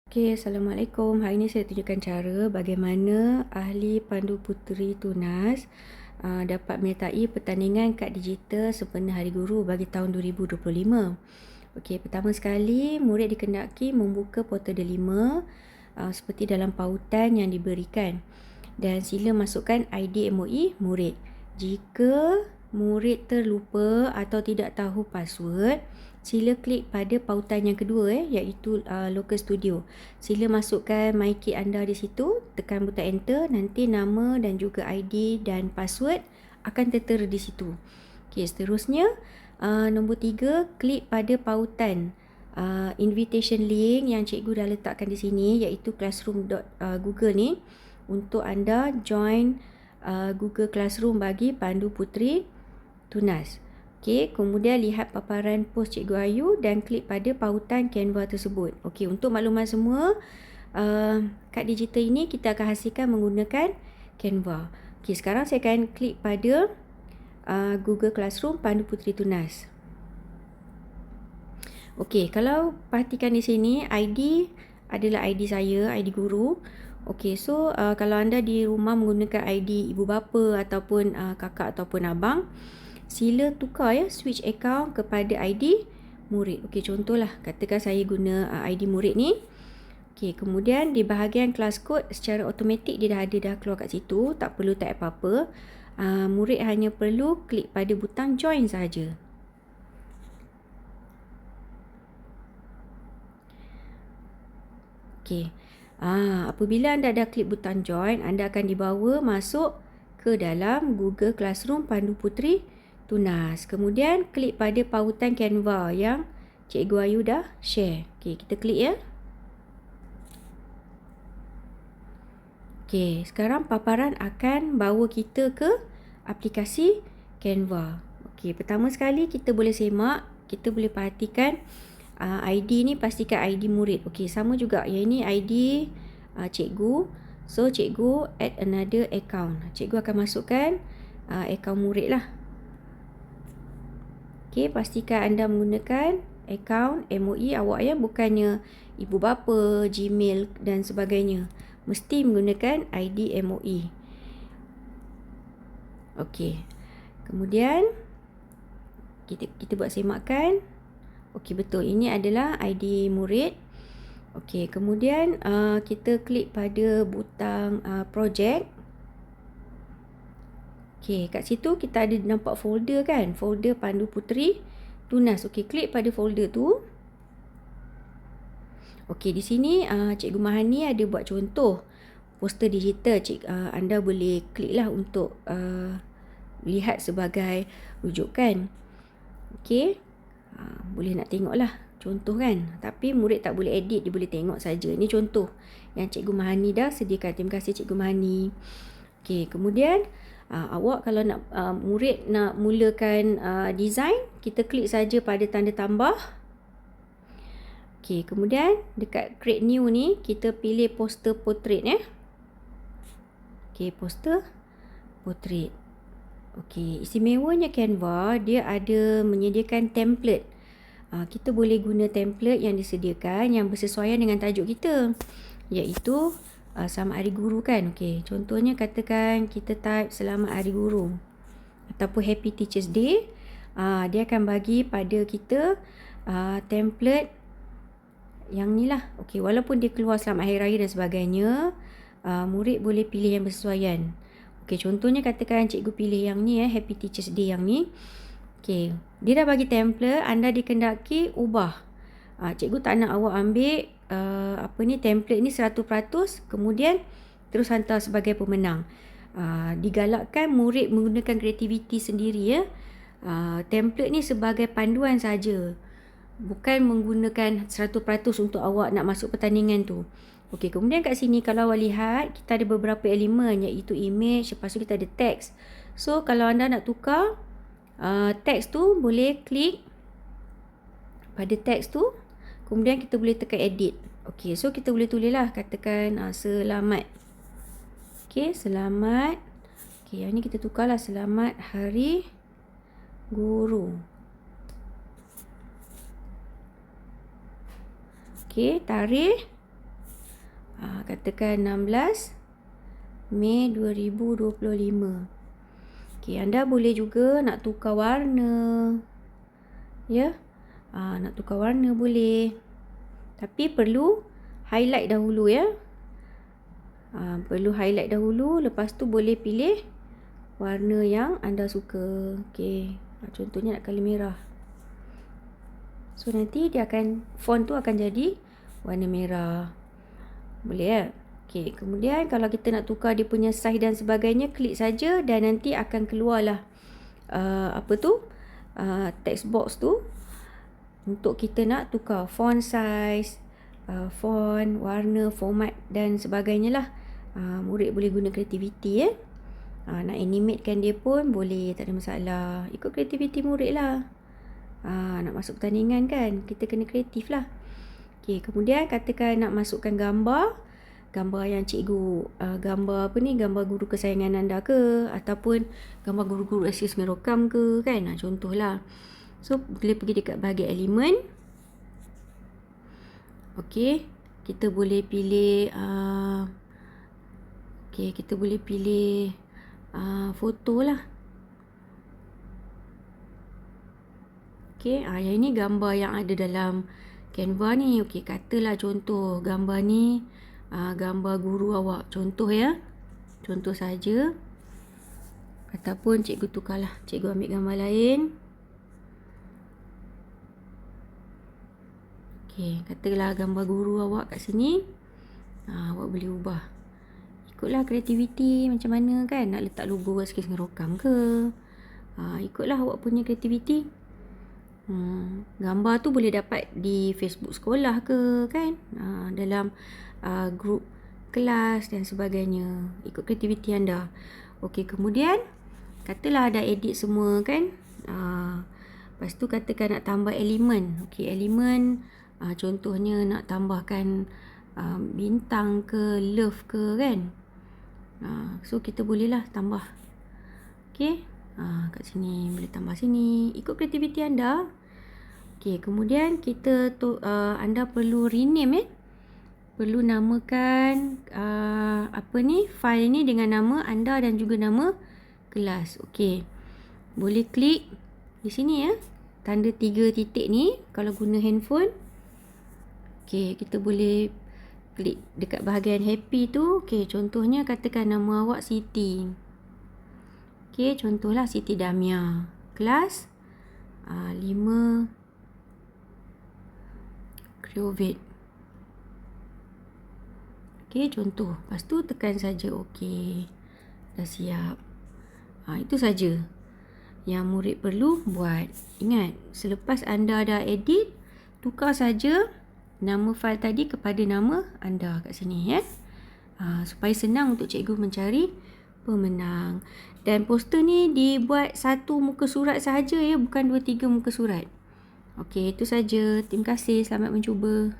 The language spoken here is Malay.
Okay, Assalamualaikum. Hari ini saya tunjukkan cara bagaimana ahli Pandu Puteri Tunas dapat menyertai pertandingan kad digital sempena Hari Guru bagi tahun 2025. Okey, pertama sekali murid dikendaki membuka portal D5 seperti dalam pautan yang diberikan dan sila masukkan ID MOE murid. Jika murid terlupa atau tidak tahu password, sila klik pada pautan yang kedua iaitu Local Studio. Sila masukkan MyKit anda di situ, tekan butang enter, nanti nama dan juga ID dan password akan tertera di situ. Okey, seterusnya nombor 3, klik pada pautan invitation link yang cikgu dah letakkan di sini iaitu classroom.google ni untuk anda join Google Classroom bagi Pandu Puteri Tunas. Okey, kemudian lihat paparan post Cikgu Ayu dan klik pada pautan Canva tersebut. Okey, untuk makluman semua, kad digital ini kita akan hasilkan menggunakan Canva. Okey, sekarang saya akan klik pada Google Classroom Pandu Puteri Tunas. Okey, kalau perhatikan di sini, ID adalah ID saya, ID guru. Okey, so kalau anda di rumah menggunakan ID ibu bapa ataupun kakak ataupun abang, sila tukar switch account kepada ID murid. Okey, contohlah katakan saya guna ID murid ni. Okey, kemudian di bahagian kelas kod secara automatik dia dah keluar kat situ, tak perlu type apa-apa. Murid hanya perlu klik pada butang join saja. Okey. Apabila anda dah klik butang join, anda akan dibawa masuk ke dalam Google Classroom Pandu Puteri Tunas. Kemudian klik pada pautan Canva yang Cikgu Ayu dah share. Okey, kita klik ya. Okey, sekarang paparan akan bawa kita ke aplikasi Canva. Okey, pertama sekali kita boleh semak, kita boleh perhatikan ID ni pastikan ID murid. Okey, sama juga. Yang ini ID cikgu. So, cikgu add another account. Cikgu akan masukkan account murid lah. Okey, pastikan anda menggunakan akaun MOE awak ya, bukannya ibu bapa, Gmail dan sebagainya. Mesti menggunakan ID MOE. Okey. Kemudian kita buat semakan. Okey, betul. Ini adalah ID murid. Okey, kemudian kita klik pada butang project. Okey, kat situ kita ada nampak folder kan? Folder Pandu Puteri Tunas. Okey, klik pada folder tu. Okey, di sini Cikgu Mahani ada buat contoh poster digital. Anda boleh klik lah untuk lihat sebagai rujukan. Okey, boleh nak tengok lah contoh kan. Tapi murid tak boleh edit, dia boleh tengok saja. Ini contoh yang Cikgu Mahani dah sediakan. Terima kasih Cikgu Mahani. Okey, kemudian awak kalau nak murid nak mulakan design, kita klik saja pada tanda tambah. Okey, kemudian dekat create new ni kita pilih poster portrait ya. Okey, poster portrait. Okey, istimewanya Canva dia ada menyediakan template. Kita boleh guna template yang disediakan yang bersesuaian dengan tajuk kita, iaitu Selamat Hari Guru kan. Okey, contohnya katakan kita type Selamat Hari Guru ataupun Happy Teachers Day. Dia akan bagi pada kita template yang ni lah. Okey, walaupun dia keluar Selamat Hari Raya dan sebagainya, murid boleh pilih yang bersesuaian. Okey, contohnya katakan cikgu pilih yang ni Happy Teachers Day yang ni. Okey, dia dah bagi template, anda dikendaki ubah. Cikgu tak nak awak ambil template ni 100%, kemudian terus hantar sebagai pemenang. Digalakkan murid menggunakan kreativiti sendiri ya. Template ni sebagai panduan saja, bukan menggunakan 100% untuk awak nak masuk pertandingan tu. Okey, kemudian kat sini kalau awak lihat, kita ada beberapa elemen iaitu image, lepas tu kita ada teks. So, kalau anda nak tukar teks tu, boleh klik pada teks tu. Kemudian kita boleh tekan edit. Okey, so kita boleh tulis lah, katakan selamat. Okey, selamat. Okey, yang ni kita tukarlah Selamat Hari Guru. Okey, tarikh Katakan 16 Mei 2025. Okey, anda boleh juga nak tukar warna. Ya. Nak tukar warna boleh. Tapi perlu highlight dahulu ya. Perlu highlight dahulu, lepas tu boleh pilih warna yang anda suka. Okey, contohnya nak color merah. So nanti dia akan, font tu akan jadi warna merah. Boleh ya? Okey, kemudian kalau kita nak tukar dia punya size dan sebagainya, klik saja dan nanti akan keluarlah text box tu untuk kita nak tukar font size, font, warna, format dan sebagainya lah. Murid boleh guna kreativiti ya. Nak animatekan dia pun boleh, tak ada masalah. Ikut kreativiti murid lah. Nak masuk pertandingan kan, kita kena kreatif lah. Okey, kemudian katakan nak masukkan gambar yang cikgu, gambar guru kesayangan anda ke, ataupun gambar guru-guru SKS Merokam ke kan, contohlah. So boleh pergi dekat bahagian elemen. Okey, kita boleh pilih foto lah. Okey, yang ini gambar yang ada dalam Canva ni. Okey, katalah contoh gambar ni gambar guru awak, contoh ya. Contoh saja. Ataupun cikgu tukarlah, cikgu ambil gambar lain. Okey, katalah gambar guru awak kat sini. Awak boleh ubah. Ikutlah kreativiti macam mana kan, nak letak logo SKS Merokam ke. Ikutlah awak punya kreativiti. Gambar tu boleh dapat di Facebook sekolah ke kan, dalam grup kelas dan sebagainya. Ikut kreativiti anda. Okey, kemudian katalah dah edit semua kan. Lepas tu katakan nak tambah elemen. Okey, elemen contohnya nak tambahkan bintang ke, love ke kan. So kita bolehlah tambah. Okey, kat sini boleh tambah sini, ikut kreativiti anda. Okey, kemudian kita anda perlu rename perlu namakan file ni dengan nama anda dan juga nama kelas. Okey, boleh klik di sini ya, tanda 3 titik ni kalau guna handphone. Okey, kita boleh klik dekat bahagian happy tu. Okey, contohnya katakan nama awak Siti. Okey, contohlah Siti Damia. Kelas 5 Creovate. Okey, contoh. Lepas tu tekan saja okey. Dah siap. Itu saja yang murid perlu buat. Ingat, selepas anda dah edit, tukar saja nama fail tadi kepada nama anda kat sini ya. Supaya senang untuk cikgu mencari pemenang. Dan poster ni dibuat 1 muka surat sahaja ya, bukan 2-3 muka surat. Okey, itu saja. Terima kasih. Selamat mencuba.